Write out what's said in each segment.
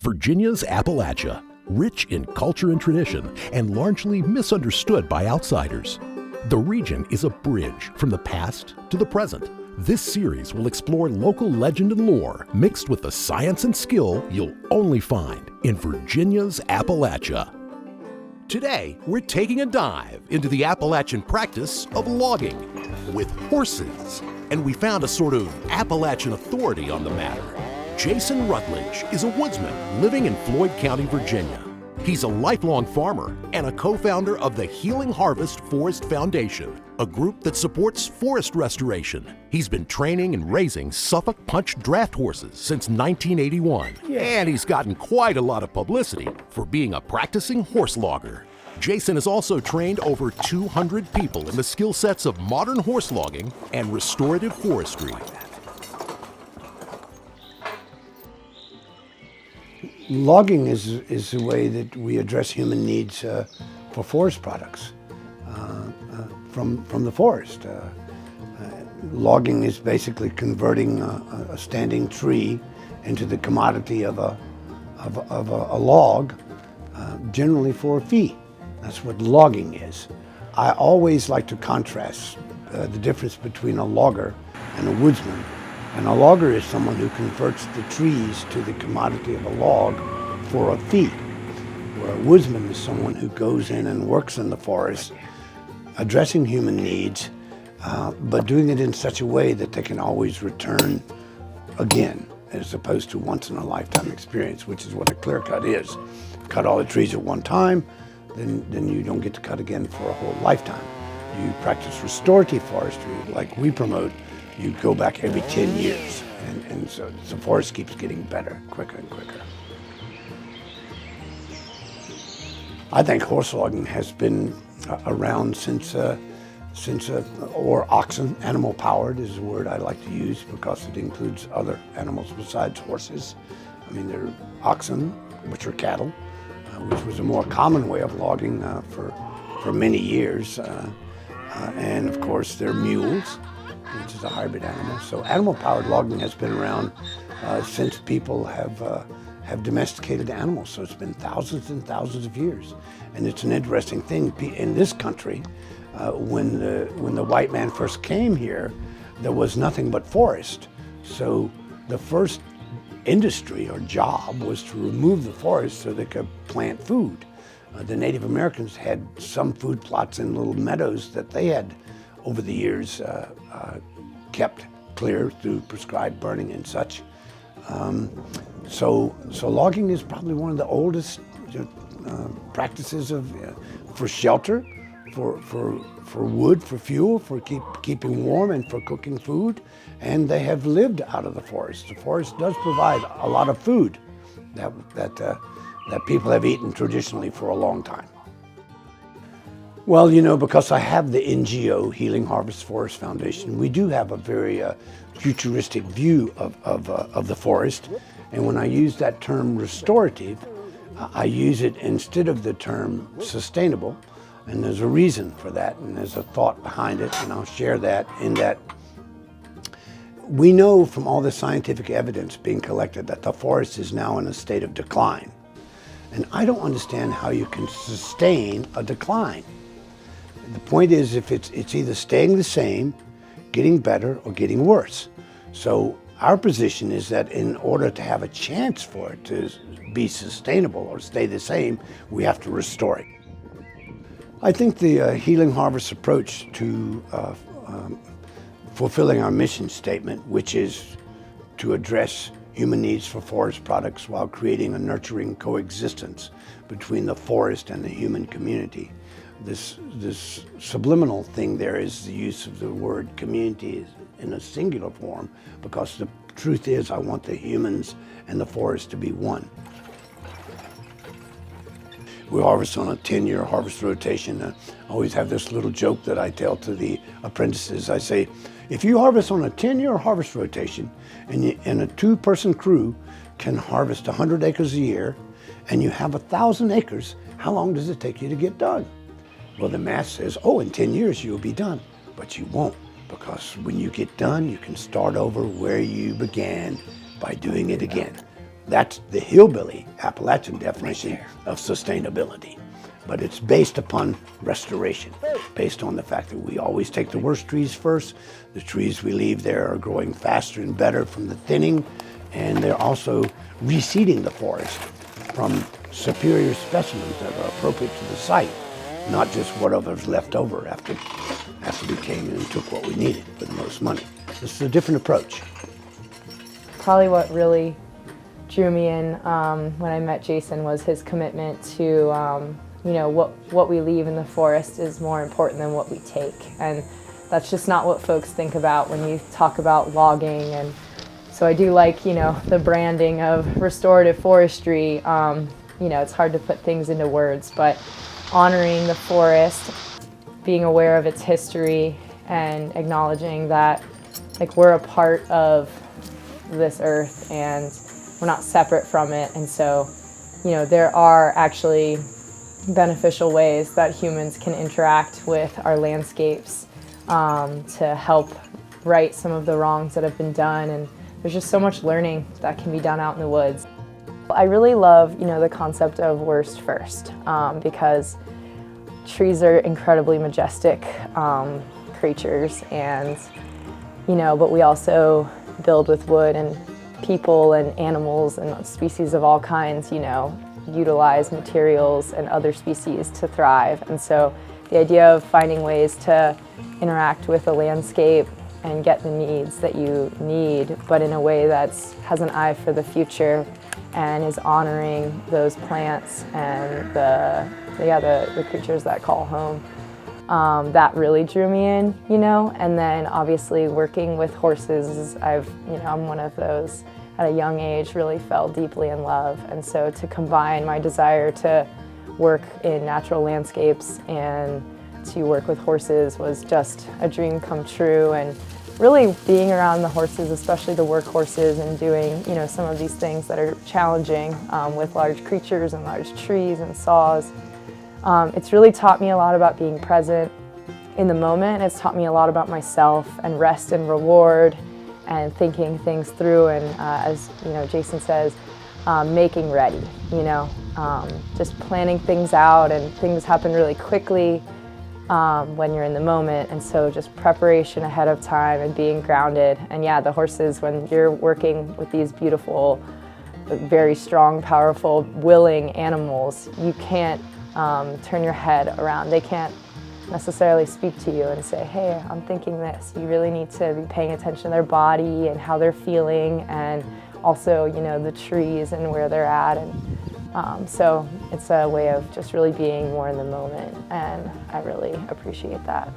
Virginia's Appalachia, rich in culture and tradition and largely misunderstood by outsiders. The region is a bridge from the past to the present. This series will explore local legend and lore mixed with the science and skill you'll only find in Virginia's Appalachia. Today, we're taking a dive into the Appalachian practice of logging with horses, and we found a sort of Appalachian authority on the matter. Jason Rutledge is a woodsman living in Floyd County, Virginia. He's a lifelong farmer and a co-founder of the Healing Harvest Forest Foundation, a group that supports forest restoration. He's been training and raising Suffolk punch draft horses since 1981, and he's gotten quite a lot of publicity for being a practicing horse logger. Jason has also trained over 200 people in the skill sets of modern horse logging and restorative forestry. Logging is the way that we address human needs for forest products from the forest. Logging is basically converting a standing tree into the commodity of a log, generally for a fee. That's what logging is. I always like to contrast the difference between a logger and a woodsman. And a logger is someone who converts the trees to the commodity of a log for a fee, where a woodsman is someone who goes in and works in the forest, addressing human needs, but doing it in such a way that they can always return again, as opposed to once in a lifetime experience, which is what a clear cut is. Cut all the trees at one time, then you don't get to cut again for a whole lifetime. You practice restorative forestry, like we promote. You go back every 10 years, and so the forest keeps getting better, quicker and quicker. I think horse logging has been around since or oxen, animal powered is the word I like to use because it includes other animals besides horses. I mean, there are oxen, which are cattle, which was a more common way of logging for many years. And of course, there are mules, which is a hybrid animal. So animal-powered logging has been around since people have domesticated animals. So it's been thousands and thousands of years. And it's an interesting thing in this country. When the white man first came here, there was nothing but forest. So the first industry or job was to remove the forest so they could plant food. The Native Americans had some food plots in little meadows that they had over the years kept clear through prescribed burning and such. So logging is probably one of the oldest practices for shelter, for wood, for fuel, for keeping warm and for cooking food. And they have lived out of the forest. The forest does provide a lot of food that people have eaten traditionally for a long time. Well, you know, because I have the NGO, Healing Harvest Forest Foundation, we do have a very futuristic view of the forest. And when I use that term restorative, I use it instead of the term sustainable. And there's a reason for that, and there's a thought behind it, and I'll share that in that we know from all the scientific evidence being collected that the forest is now in a state of decline. And I don't understand how you can sustain a decline. The point is, if it's either staying the same, getting better, or getting worse. So our position is that in order to have a chance for it to be sustainable or stay the same, we have to restore it. I think the Healing Harvest approach to fulfilling our mission statement, which is to address human needs for forest products while creating a nurturing coexistence between the forest and the human community. This subliminal thing there is the use of the word community in a singular form, because the truth is I want the humans and the forest to be one. We harvest on a 10-year harvest rotation. I always have this little joke that I tell to the apprentices. I say, if you harvest on a 10-year harvest rotation and a two-person crew can harvest 100 acres a year and you have 1,000 acres, how long does it take you to get done? Well, the math says, oh, in 10 years you'll be done. But you won't, because when you get done, you can start over where you began by doing it again. That's the hillbilly Appalachian definition of sustainability. But it's based upon restoration, based on the fact that we always take the worst trees first. The trees we leave there are growing faster and better from the thinning, and they're also reseeding the forest from superior specimens that are appropriate to the site, not just whatever's left over after we came in and took what we needed for the most money. This is a different approach. Probably what really drew me in when I met Jason was his commitment to what we leave in the forest is more important than what we take. And that's just not what folks think about when you talk about logging. And so I do like, the branding of restorative forestry. It's hard to put things into words, but honoring the forest, being aware of its history, and acknowledging that we're a part of this earth and we're not separate from it. And so, there are actually beneficial ways that humans can interact with our landscapes to help right some of the wrongs that have been done. And there's just so much learning that can be done out in the woods. I really love, the concept of worst first because trees are incredibly majestic creatures, and but we also build with wood, and people and animals and species of all kinds, utilize materials and other species to thrive. And so the idea of finding ways to interact with the landscape and get the needs that you need, but in a way that has an eye for the future and is honoring those plants and the creatures that call home. That really drew me in, and then obviously working with horses, I'm one of those at a young age really fell deeply in love. And so to combine my desire to work in natural landscapes and to work with horses was just a dream come true. And really being around the horses, especially the work horses, and doing some of these things that are challenging with large creatures and large trees and saws. It's really taught me a lot about being present in the moment. It's taught me a lot about myself and rest and reward and thinking things through, and as Jason says, making ready, just planning things out, and things happen really quickly when you're in the moment. And so just preparation ahead of time and being grounded. And yeah, the horses, when you're working with these beautiful, very strong, powerful, willing animals, you can't turn your head around. They can't necessarily speak to you and say, hey, I'm thinking this. You really need to be paying attention to their body and how they're feeling, and also, the trees and where they're at. And so it's a way of just really being more in the moment, and I really appreciate that.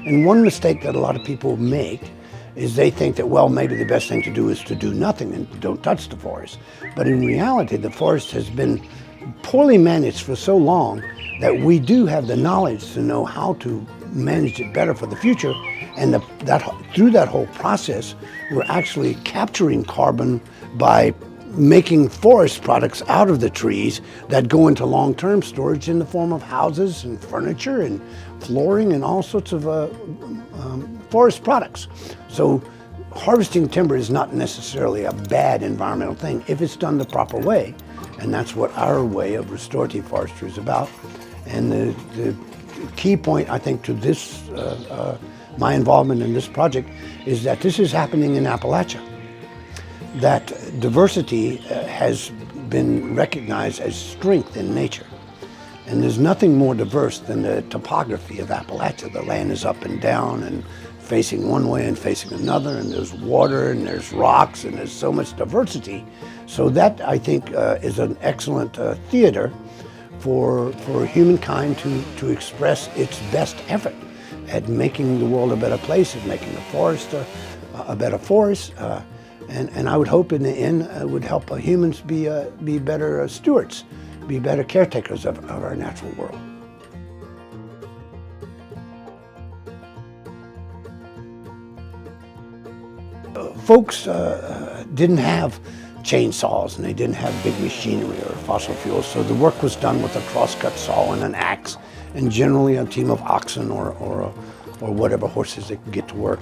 And one mistake that a lot of people make is they think that, well, maybe the best thing to do is to do nothing and don't touch the forest. But in reality, the forest has been poorly managed for so long that we do have the knowledge to know how to manage it better for the future. And through that whole process, we're actually capturing carbon by making forest products out of the trees that go into long-term storage in the form of houses and furniture and flooring and all sorts of forest products. So harvesting timber is not necessarily a bad environmental thing if it's done the proper way. And that's what our way of restorative forestry is about. And the key point, I think, to this, my involvement in this project, is that this is happening in Appalachia. That diversity has been recognized as strength in nature. And there's nothing more diverse than the topography of Appalachia. The land is up and down and facing one way and facing another, and there's water and there's rocks and there's so much diversity. So that, I think, is an excellent theater for humankind to express its best effort at making the world a better place, at making the forest a better forest. And I would hope in the end it would help humans be better stewards, be better caretakers of our natural world. Folks didn't have chainsaws and they didn't have big machinery or fossil fuels, so the work was done with a crosscut saw and an axe, and generally a team of oxen or whatever horses they could get to work.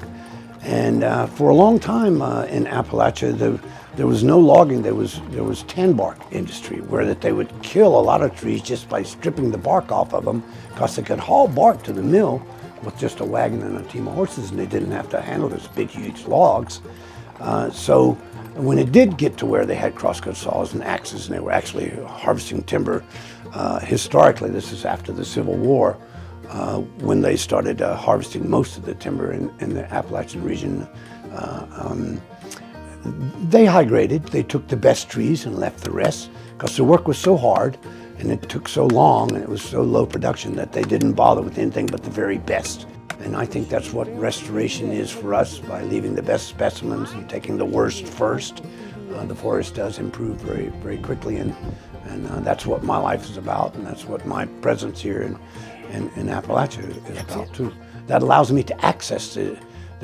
And for a long time in Appalachia, there was no logging. There was tan bark industry, where that they would kill a lot of trees just by stripping the bark off of them, because they could haul bark to the mill with just a wagon and a team of horses, and they didn't have to handle those big, huge logs. So when it did get to where they had crosscut saws and axes, and they were actually harvesting timber, historically, this is after the Civil War, when they started harvesting most of the timber in the Appalachian region, they high graded. They took the best trees and left the rest, because the work was so hard and it took so long and it was so low production that they didn't bother with anything but the very best. And I think that's what restoration is for us, by leaving the best specimens and taking the worst first. The forest does improve very, very quickly, and that's what my life is about, and that's what my presence here in Appalachia is about too. That allows me to access the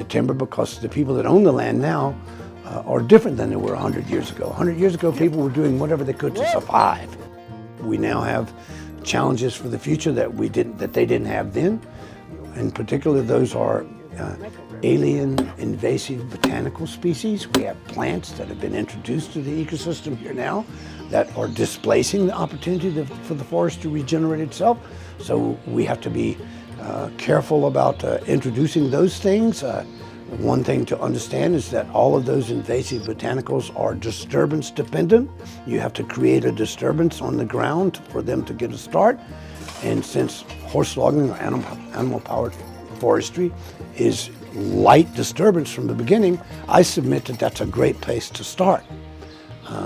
timber, because the people that own the land now are different than they were 100 years ago. 100 years ago, people were doing whatever they could to survive. We now have challenges for the future that they didn't have then. In particular, those are alien invasive botanical species. We have plants that have been introduced to the ecosystem here now that are displacing the opportunity for the forest to regenerate itself. So we have to be careful about introducing those things. One thing to understand is that all of those invasive botanicals are disturbance dependent. You have to create a disturbance on the ground for them to get a start. And since horse logging or animal-powered forestry is light disturbance from the beginning, I submit that that's a great place to start.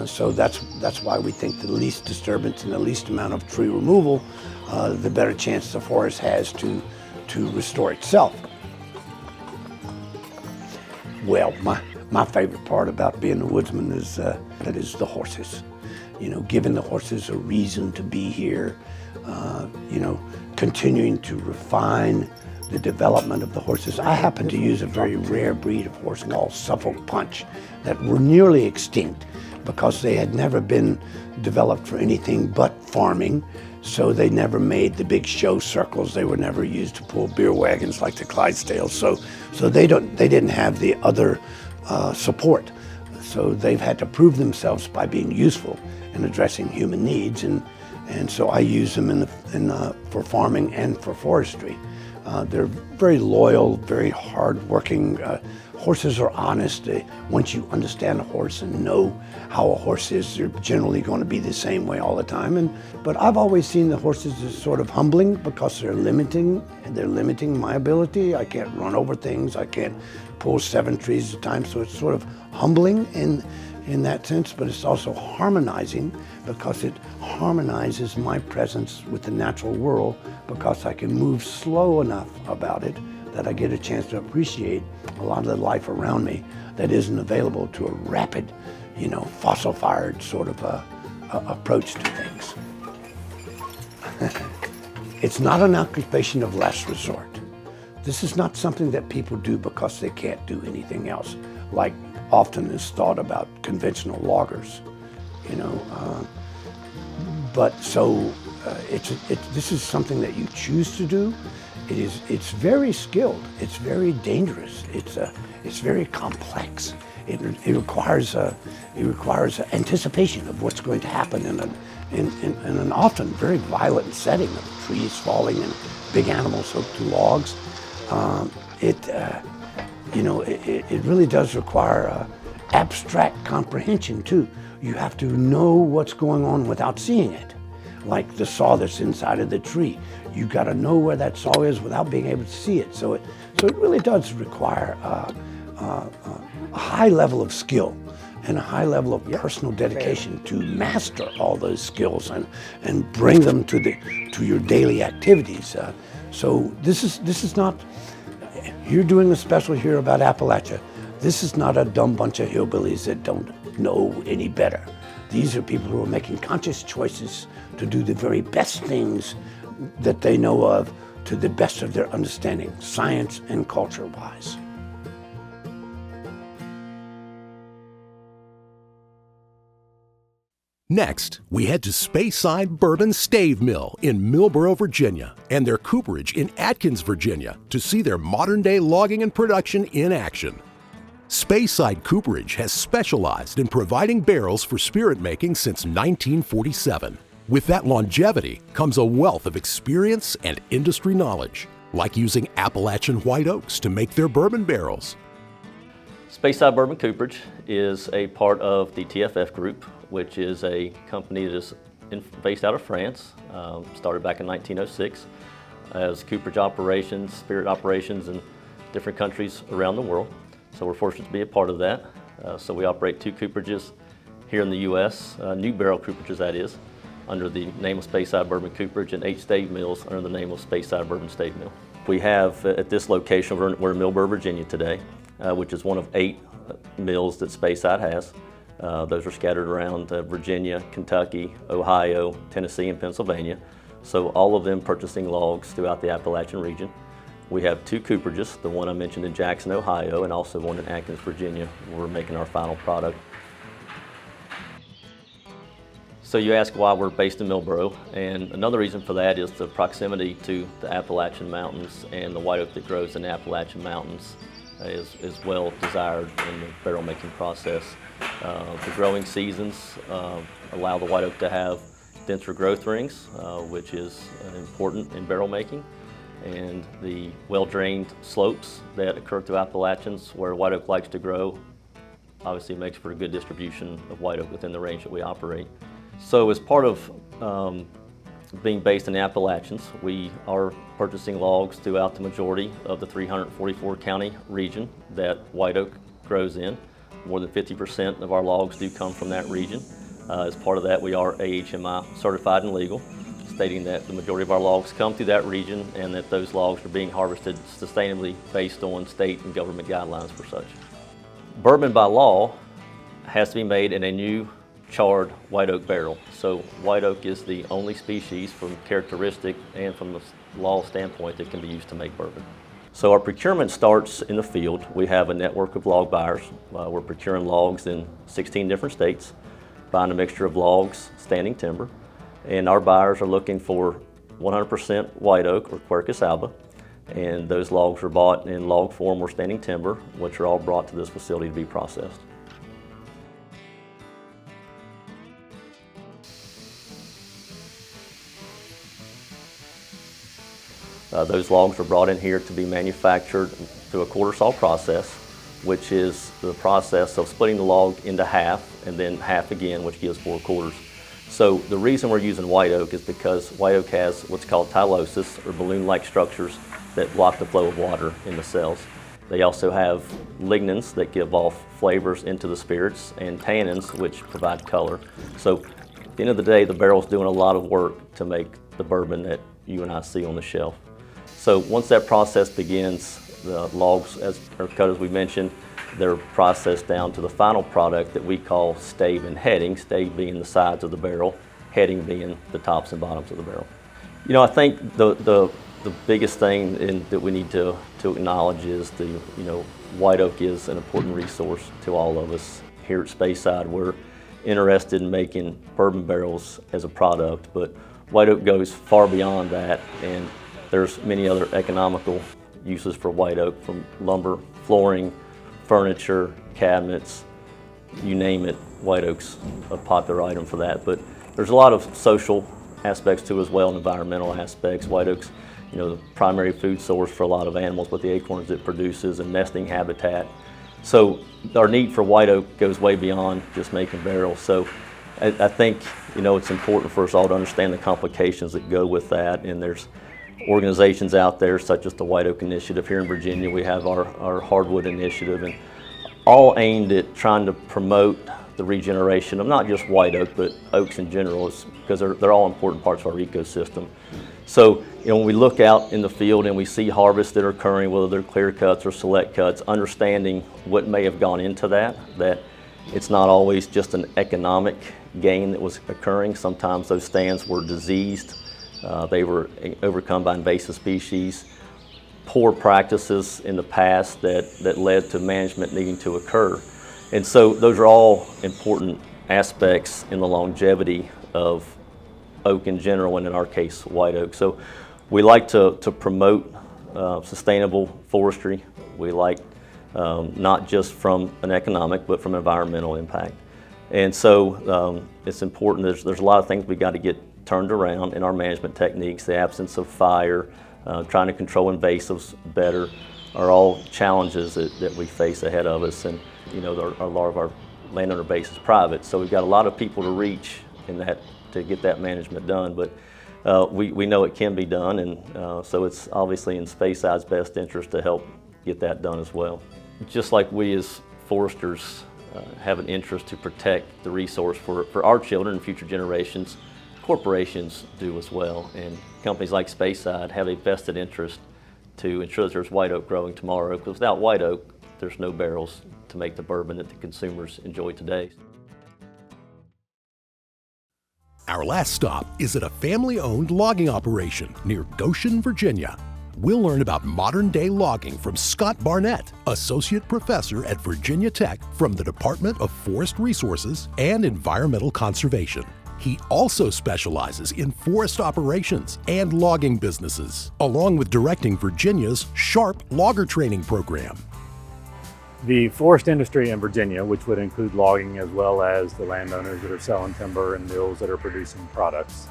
So that's why we think the least disturbance and the least amount of tree removal, the better chance the forest has to restore itself. Well, my favorite part about being a woodsman is the horses. You know, giving the horses a reason to be here, continuing to refine the development of the horses. I happen to use a very rare breed of horse called Suffolk Punch that were nearly extinct because they had never been developed for anything but farming. So they never made the big show circles. They were never used to pull beer wagons like the Clydesdales. So they didn't have the other support. So they've had to prove themselves by being useful in addressing human needs, and so I use them for farming and for forestry. They're very loyal, very hard-working. Horses are honest. Once you understand a horse and know how a horse is, they're generally going to be the same way all the time. But I've always seen the horses as sort of humbling, because they're limiting my ability. I can't run over things. I can't pull 7 trees at a time. So it's sort of humbling in that sense, but it's also harmonizing, because it harmonizes my presence with the natural world, because I can move slow enough about it that I get a chance to appreciate a lot of the life around me that isn't available to a rapid, fossil-fired sort of approach to things. It's not an occupation of last resort. This is not something that people do because they can't do anything else, like often is thought about conventional loggers, But so this is something that you choose to do. It's very skilled. It's very dangerous. It's very complex. It requires anticipation of what's going to happen in an often very violent setting of trees falling and big animals hooked to logs. It really does require abstract comprehension too. You have to know what's going on without seeing it. Like the saw that's inside of the tree. You've got to know where that saw is without being able to see it. So it really does require a high level of skill and a high level of personal dedication to master all those skills and bring them to your daily activities. So this is not, you're doing a special here about Appalachia. This is not a dumb bunch of hillbillies that don't know any better. These are people who are making conscious choices to do the very best things that they know of to the best of their understanding, science and culture-wise. Next, we head to Speyside Bourbon Stave Mill in Millboro, Virginia, and their cooperage in Atkins, Virginia, to see their modern-day logging and production in action. Speyside Cooperage has specialized in providing barrels for spirit making since 1947. With that longevity comes a wealth of experience and industry knowledge, like using Appalachian white oaks to make their bourbon barrels. Speyside Bourbon Cooperage is a part of the TFF Group, which is a company that is based out of France, started back in 1906 as cooperage operations, spirit operations in different countries around the world. So we're fortunate to be a part of that. So we operate 2 cooperages here in the U.S., new barrel cooperages that is, under the name of Speyside Bourbon Cooperage, and 8 stave mills under the name of Speyside Bourbon Stave Mill. We have at this location, we're in Millboro, Virginia today, which is one of 8 mills that Speyside has. Those are scattered around Virginia, Kentucky, Ohio, Tennessee, and Pennsylvania. So all of them purchasing logs throughout the Appalachian region. We have 2 cooperages, the one I mentioned in Jackson, Ohio, and also one in Atkins, Virginia, where we're making our final product. So you ask why we're based in Millboro, and another reason for that is the proximity to the Appalachian Mountains, and the white oak that grows in the Appalachian Mountains is well desired in the barrel making process. The growing seasons allow the white oak to have denser growth rings, which is important in barrel making. And the well-drained slopes that occur through Appalachians where white oak likes to grow obviously makes for a good distribution of white oak within the range that we operate. So as part of being based in the Appalachians, we are purchasing logs throughout the majority of the 344 county region that white oak grows in. More than 50% of our logs do come from that region. As part of that, we are AHMI certified and legal, stating that the majority of our logs come through that region and that those logs are being harvested sustainably based on state and government guidelines for such. Bourbon by law has to be made in a new charred white oak barrel. So white oak is the only species from characteristic and from the law standpoint that can be used to make bourbon. So our procurement starts in the field. We have a network of log buyers. We're procuring logs in 16 different states, buying a mixture of logs, standing timber, and our buyers are looking for 100% white oak or Quercus alba, and those logs are bought in log form or standing timber, which are all brought to this facility to be processed. Those logs are brought in here to be manufactured through a quarter saw process, which is the process of splitting the log into half and then half again, which gives 4 quarters. So the reason we're using white oak is because white oak has what's called tylosis, or balloon-like structures that block the flow of water in the cells. They also have lignins that give off flavors into the spirits, and tannins, which provide color. So at the end of the day, the barrel's doing a lot of work to make the bourbon that you and I see on the shelf. So once that process begins, the logs are cut as we mentioned. They're processed down to the final product that we call stave and heading, stave being the sides of the barrel, heading being the tops and bottoms of the barrel. You know, I think the biggest thing that we need to acknowledge is white oak is an important resource to all of us. Here at Speyside, we're interested in making bourbon barrels as a product, but white oak goes far beyond that, and there's many other economical uses for white oak, from lumber, flooring, furniture, cabinets, you name it. White oak's a popular item for that. But there's a lot of social aspects to it as well, and environmental aspects. White oak's, the primary food source for a lot of animals with the acorns it produces, and nesting habitat. So our need for white oak goes way beyond just making barrels. So I think, it's important for us all to understand the complications that go with that, and there's organizations out there such as the White Oak Initiative here in Virginia. We have our Hardwood Initiative, and all aimed at trying to promote the regeneration of not just white oak, but oaks in general, because they're all important parts of our ecosystem. So when we look out in the field and we see harvests that are occurring, whether they're clear cuts or select cuts, understanding what may have gone into that it's not always just an economic gain that was occurring. Sometimes those stands were diseased. They were overcome by invasive species, poor practices in the past that led to management needing to occur. And so those are all important aspects in the longevity of oak in general, and in our case, white oak. So we like to promote sustainable forestry. We like not just from an economic, but from environmental impact. And so it's important, there's a lot of things we got to get turned around in our management techniques. The absence of fire, trying to control invasives better are all challenges that we face ahead of us. And you know, a lot of our landowner base is private, so we've got a lot of people to reach in that to get that management done. But we know it can be done, and so it's obviously in Speyside's best interest to help get that done as well. Just like we as foresters have an interest to protect the resource for our children and future generations, corporations do as well, and companies like Speyside have a vested interest to ensure that there's white oak growing tomorrow, because without white oak, there's no barrels to make the bourbon that the consumers enjoy today. Our last stop is at a family-owned logging operation near Goshen, Virginia. We'll learn about modern-day logging from Scott Barrett, Associate Professor at Virginia Tech from the Department of Forest Resources and Environmental Conservation. He also specializes in forest operations and logging businesses, along with directing Virginia's SHARP logger training program. The forest industry in Virginia, which would include logging as well as the landowners that are selling timber and mills that are producing products,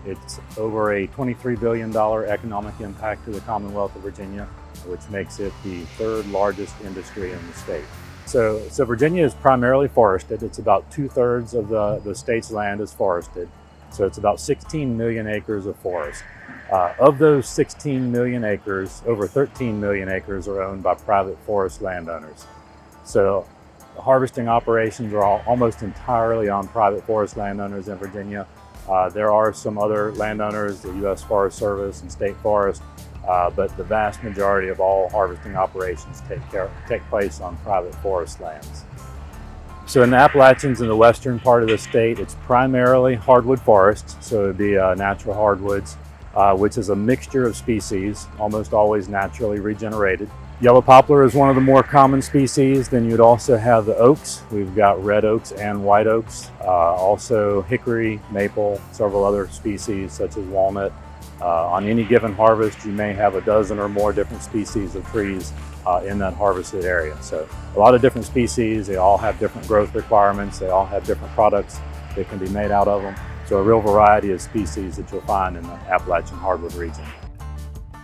it's over a $23 billion economic impact to the Commonwealth of Virginia, which makes it the third largest industry in the state. So Virginia is primarily forested. It's about 2/3 of the state's land is forested. So it's about 16 million acres of forest. Of those 16 million acres, over 13 million acres are owned by private forest landowners. So the harvesting operations are almost entirely on private forest landowners in Virginia. There are some other landowners, the U.S. Forest Service and State Forest, but the vast majority of all harvesting operations take place on private forest lands. So in the Appalachians, in the western part of the state, it's primarily hardwood forests, so it would be natural hardwoods, which is a mixture of species, almost always naturally regenerated. Yellow poplar is one of the more common species. Then you'd also have the oaks. We've got red oaks and white oaks, also hickory, maple, several other species such as walnut. On any given harvest, you may have a dozen or more different species of trees in that harvested area. So a lot of different species, they all have different growth requirements, they all have different products that can be made out of them. So a real variety of species that you'll find in the Appalachian hardwood region.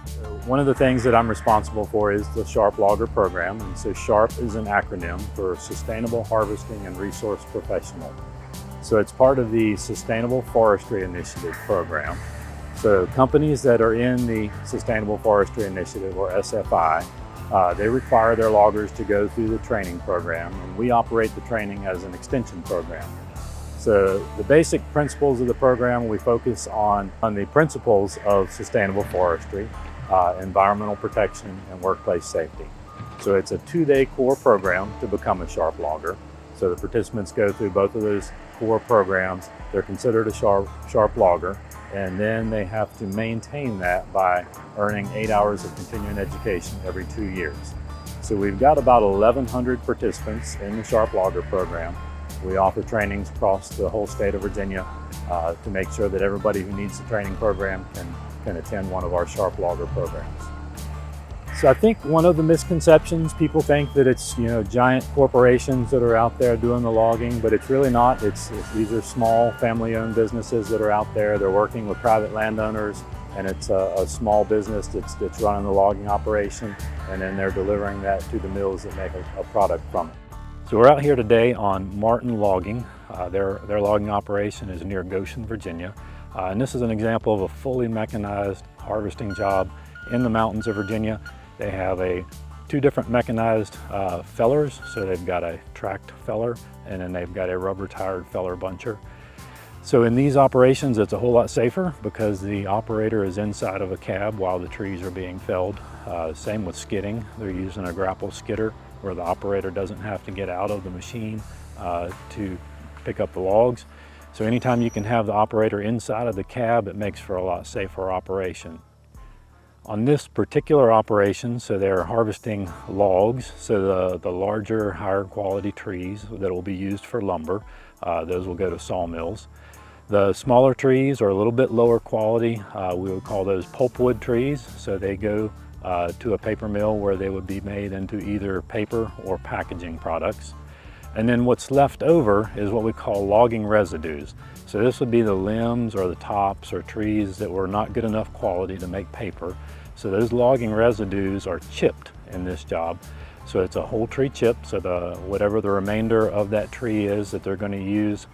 So one of the things that I'm responsible for is the SHARP Logger program. And so SHARP is an acronym for Sustainable Harvesting and Resource Professional. So it's part of the Sustainable Forestry Initiative program. So companies that are in the Sustainable Forestry Initiative, or SFI, they require their loggers to go through the training program, and we operate the training as an extension program. So the basic principles of the program, we focus on the principles of sustainable forestry, environmental protection, and workplace safety. So it's a 2-day core program to become a SHARP logger. So the participants go through both of those core programs. They're considered a SHARP logger, and then they have to maintain that by earning 8 hours of continuing education every 2 years. So we've got about 1,100 participants in the SHARP logger program. We offer trainings across the whole state of Virginia to make sure that everybody who needs the training program can attend one of our SHARP logger programs. So I think one of the misconceptions, people think that it's giant corporations that are out there doing the logging, but it's really not. These are small family-owned businesses that are out there. They're working with private landowners, and it's a small business that's running the logging operation, and then they're delivering that to the mills that make a product from it. So we're out here today on Martin Logging. Their logging operation is near Goshen, Virginia, and this is an example of a fully mechanized harvesting job in the mountains of Virginia. They have 2 different mechanized fellers, so they've got a tracked feller, and then they've got a rubber-tired feller buncher. So in these operations, it's a whole lot safer because the operator is inside of a cab while the trees are being felled. Same with skidding. They're using a grapple skidder where the operator doesn't have to get out of the machine to pick up the logs. So anytime you can have the operator inside of the cab, it makes for a lot safer operation. On this particular operation, so they're harvesting logs, so the larger, higher quality trees that will be used for lumber. those will go to sawmills. The smaller trees are a little bit lower quality. We would call those pulpwood trees. So they go to a paper mill where they would be made into either paper or packaging products. And then what's left over is what we call logging residues. So this would be the limbs or the tops or trees that were not good enough quality to make paper. So those logging residues are chipped in this job. So it's a whole tree chip. So whatever the remainder of that tree is that they're going to use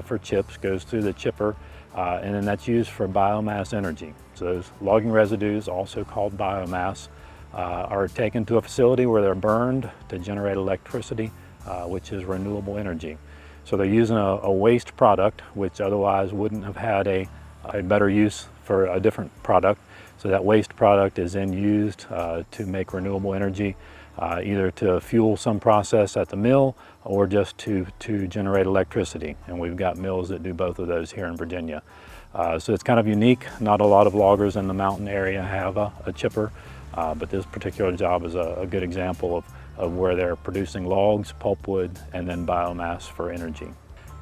for chips goes through the chipper, and then that's used for biomass energy. So those logging residues, also called biomass, are taken to a facility where they're burned to generate electricity, which is renewable energy. So they're using a waste product, which otherwise wouldn't have had a better use for a different product. So that waste product is then used to make renewable energy, either to fuel some process at the mill or just to generate electricity. And we've got mills that do both of those here in Virginia. So it's kind of unique. Not a lot of loggers in the mountain area have a chipper, but this particular job is a good example of where they're producing logs, pulpwood, and then biomass for energy.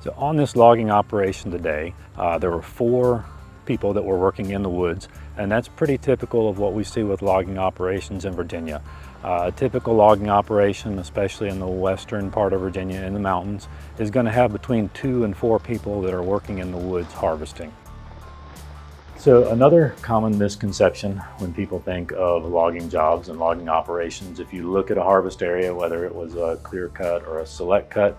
So on this logging operation today, there were 4 people that were working in the woods, and that's pretty typical of what we see with logging operations in Virginia. A typical logging operation, especially in the western part of Virginia in the mountains, is going to have between 2 and 4 people that are working in the woods harvesting. So another common misconception when people think of logging jobs and logging operations, if you look at a harvest area, whether it was a clear cut or a select cut,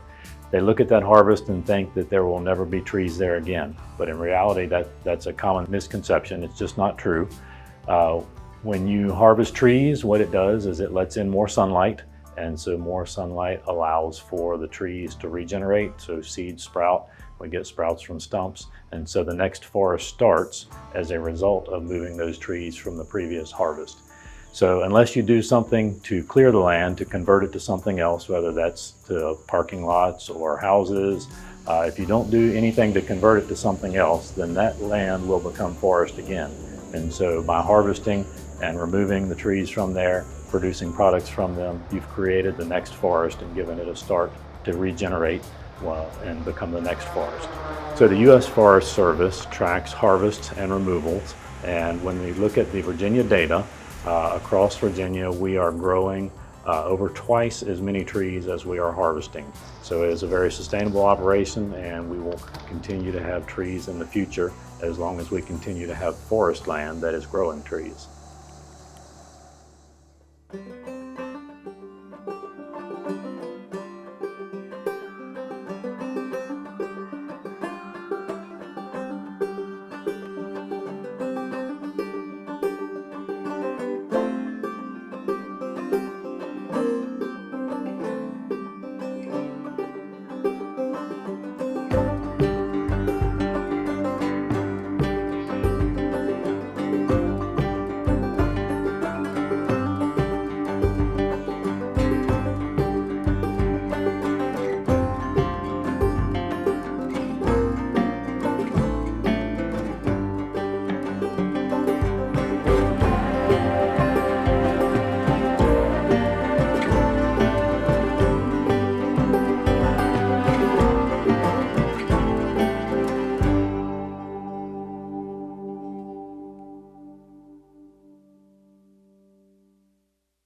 they look at that harvest and think that there will never be trees there again. But in reality, that's a common misconception. It's just not true. When you harvest trees, what it does is it lets in more sunlight, and so more sunlight allows for the trees to regenerate, so seeds sprout. We get sprouts from stumps, and so the next forest starts as a result of moving those trees from the previous harvest. So unless you do something to clear the land, to convert it to something else, whether that's to parking lots or houses, if you don't do anything to convert it to something else, then that land will become forest again. And so by harvesting and removing the trees from there, producing products from them, you've created the next forest and given it a start to regenerate and become the next forest. So the U.S. Forest Service tracks harvests and removals, and when we look at the Virginia data, across Virginia we are growing over twice as many trees as we are harvesting. So it is a very sustainable operation, and we will continue to have trees in the future as long as we continue to have forest land that is growing trees.